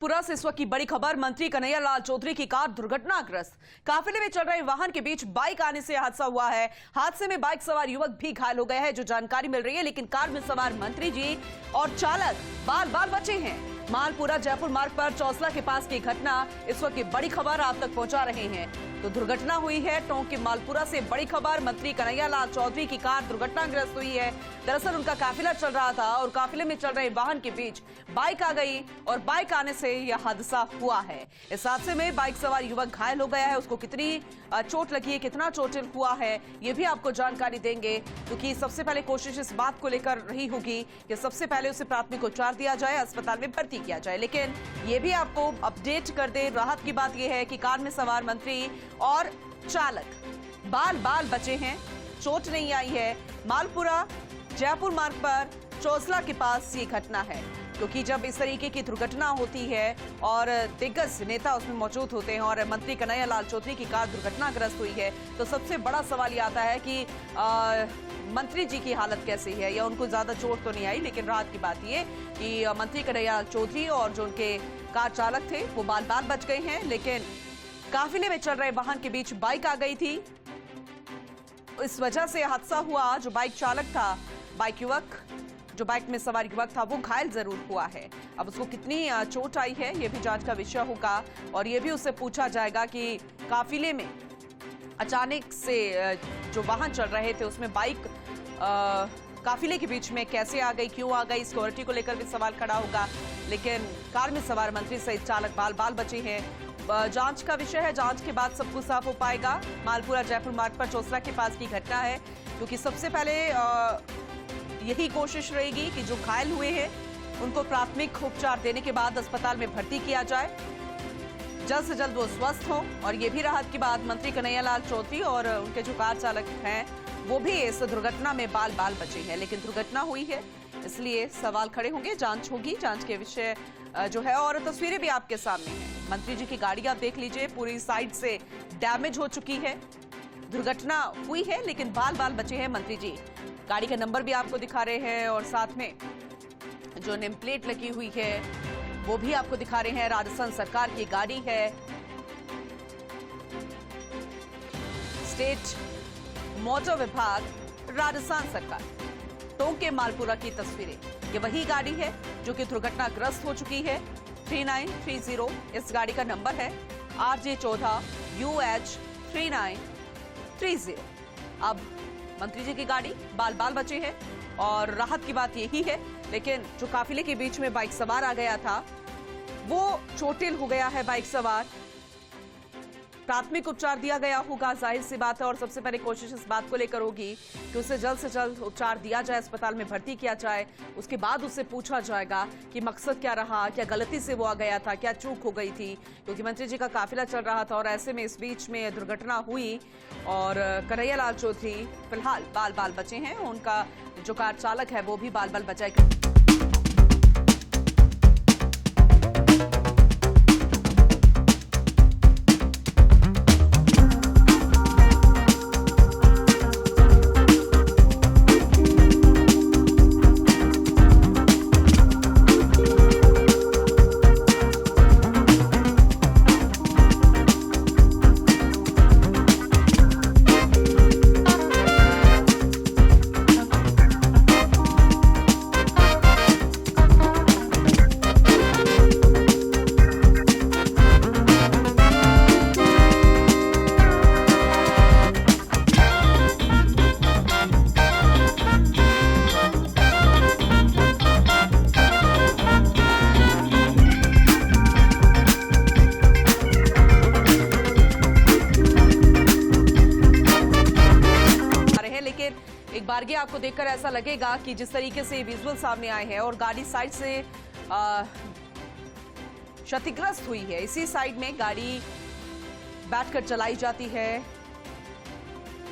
पूरा सिसवा की बड़ी खबर। मंत्री कन्हैया लाल चौधरी की कार दुर्घटनाग्रस्त। काफिले में चल रहे वाहन के बीच बाइक आने से हादसा हुआ है। हादसे में बाइक सवार युवक भी घायल हो गए हैं, जो जानकारी मिल रही है। लेकिन कार में सवार मंत्री जी और चालक बाल बाल बचे हैं। मालपुरा जयपुर मार्ग पर चौसला के पास की घटना इस वक्त की बड़ी खबर आप तक पहुंचा रहे हैं। तो दुर्घटना हुई है टोंक के मालपुरा से बड़ी खबर। मंत्री कन्हैया लाल चौधरी की कार दुर्घटनाग्रस्त हुई है। दरअसल उनका काफिला चल रहा था और काफिले में चल रहे वाहन के बीच बाइक आ गई और बाइक आने से यह हादसा हुआ है। इस हादसे में बाइक सवार युवक घायल हो गया है। उसको कितनी चोट लगी है, कितना चोटिल हुआ है, ये भी आपको जानकारी देंगे, क्योंकि सबसे पहले कोशिश इस बात को लेकर रही होगी कि सबसे पहले उसे प्राथमिक उपचार दिया जाए, अस्पताल में भर्ती किया जाए। लेकिन ये भी आपको अपडेट कर दे, राहत की बात यह है कि कार में सवार मंत्री और चालक बाल बाल बचे हैं, चोट नहीं आई है। मालपुरा जयपुर मार्ग पर चौसला के पास ये घटना है, क्योंकि जब इस तरीके की दुर्घटना होती है और दिग्गज नेता उसमें मौजूद होते हैं और मंत्री कन्हैया लाल चौधरी की कार दुर्घटनाग्रस्त हुई है, तो सबसे बड़ा सवाल ये आता है कि मंत्री जी की हालत कैसी है, या उनको ज्यादा चोट तो नहीं आई। लेकिन राहत की बात ये कि मंत्री कन्हैया लाल चौधरी और जो उनके कार चालक थे वो बाल बाल बच गए हैं। लेकिन काफिले में चल रहे वाहन के बीच बाइक आ गई थी, इस वजह से हादसा हुआ। जो बाइक चालक था, बाइक युवक, जो बाइक में सवार युवक था, वो घायल जरूर हुआ है। अब उसको कितनी चोट आई है ये भी जांच का विषय होगा और ये भी उससे पूछा जाएगा कि काफिले में अचानक से जो वाहन चल रहे थे उसमें बाइक काफिले के बीच में कैसे आ गई, क्यों आ गई, सिक्योरिटी को लेकर भी सवाल खड़ा होगा। लेकिन कार में सवार मंत्री सहित चालक बाल बाल बचे हैं। जांच का विषय है, जांच के बाद सब कुछ साफ हो पाएगा। मालपुरा जयपुर मार्ग पर चौसला के पास की घटना है, क्योंकि सबसे पहले यही कोशिश रहेगी कि जो घायल हुए हैं उनको प्राथमिक उपचार देने के बाद अस्पताल में भर्ती किया जाए, जल्द से जल्द वो स्वस्थ हों। और ये भी राहत की बात, मंत्री कन्हैया लाल चौधरी और उनके जो कार चालक हैं वो भी इस दुर्घटना में बाल बाल बचे हैं। लेकिन दुर्घटना हुई है, इसलिए सवाल खड़े होंगे, जांच होगी, जांच के विषय जो है। और तस्वीरें भी आपके सामने हैं। मंत्री जी की गाड़ी आप देख लीजिए, पूरी साइड से डैमेज हो चुकी है। दुर्घटना हुई है लेकिन बाल बाल बचे हैं मंत्री जी। गाड़ी का नंबर भी आपको दिखा रहे हैं और साथ में जो नेम प्लेट लगी हुई है वो भी आपको दिखा रहे हैं। राजस्थान सरकार की गाड़ी है, स्टेट मोटर विभाग, राजस्थान सरकार। टोंक के मालपुरा की तस्वीरें, ये वही गाड़ी है जो कि दुर्घटनाग्रस्त हो चुकी है। 3930 इस गाड़ी का नंबर है, RJ14UH 3930। अब मंत्री जी की गाड़ी, बाल बाल बचे हैं और राहत की बात यही है। लेकिन जो काफिले के बीच में बाइक सवार आ गया था वो चोटिल हो गया है बाइक सवार। प्राथमिक उपचार दिया गया होगा, जाहिर सी बात है। और सबसे पहले कोशिश इस बात को लेकर होगी कि उसे जल्द से जल्द उपचार दिया जाए, अस्पताल में भर्ती किया जाए। उसके बाद उससे पूछा जाएगा कि मकसद क्या रहा, क्या गलती से वो आ गया था, क्या चूक हो गई थी, क्योंकि मंत्री जी का काफिला चल रहा था और ऐसे में इस बीच में दुर्घटना हुई। और कन्हैया लाल चौधरी फिलहाल बाल बाल बचे हैं, उनका जो कार चालक है वो भी बाल बाल बचा है। एक बारगे आपको देखकर ऐसा लगेगा कि जिस तरीके से विजुअल सामने आए हैं और गाड़ी साइड से क्षतिग्रस्त हुई है, इसी साइड में गाड़ी बैठकर चलाई जाती है।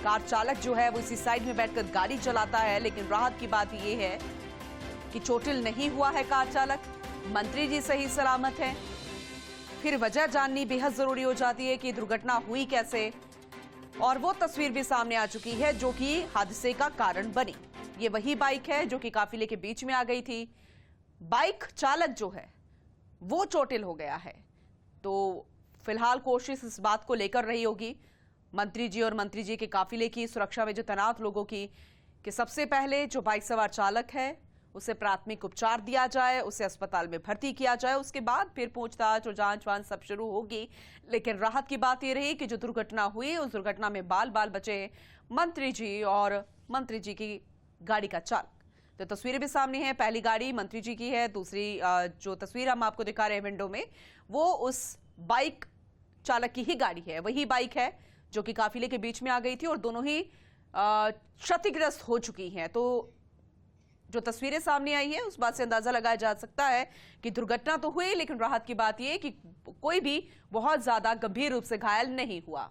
कार चालक जो है वो इसी साइड में बैठकर गाड़ी चलाता है। लेकिन राहत की बात यह है कि चोटिल नहीं हुआ है कार चालक, मंत्री जी सही सलामत हैं। फिर वजह जाननी बेहद जरूरी हो जाती है कि दुर्घटना हुई कैसे, और वो तस्वीर भी सामने आ चुकी है जो कि हादसे का कारण बनी। ये वही बाइक है जो कि काफिले के बीच में आ गई थी। बाइक चालक जो है वो चोटिल हो गया है। तो फिलहाल कोशिश इस बात को लेकर रही होगी मंत्री जी और मंत्री जी के काफिले की, सुरक्षा में जो तैनात लोगों की, कि सबसे पहले जो बाइक सवार चालक है उसे प्राथमिक उपचार दिया जाए, उसे अस्पताल में भर्ती किया जाए, उसके बाद फिर पूछताछ और जांच वांच सब शुरू होगी। लेकिन राहत की बात यह रही कि जो दुर्घटना हुई उस दुर्घटना में बाल बाल बचे मंत्री जी और मंत्री जी की गाड़ी का चालक। तो तस्वीरें भी सामने हैं, पहली गाड़ी मंत्री जी की है, दूसरी जो तस्वीर हम आपको दिखा रहे हैं विंडो में वो उस बाइक चालक की ही गाड़ी है। वही बाइक है जो कि काफिले के बीच में आ गई थी और दोनों ही क्षतिग्रस्त हो चुकी हैं। तो जो तस्वीरें सामने आई है उस बात से अंदाजा लगाया जा सकता है कि दुर्घटना तो हुई, लेकिन राहत की बात यह कि कोई भी बहुत ज्यादा गंभीर रूप से घायल नहीं हुआ।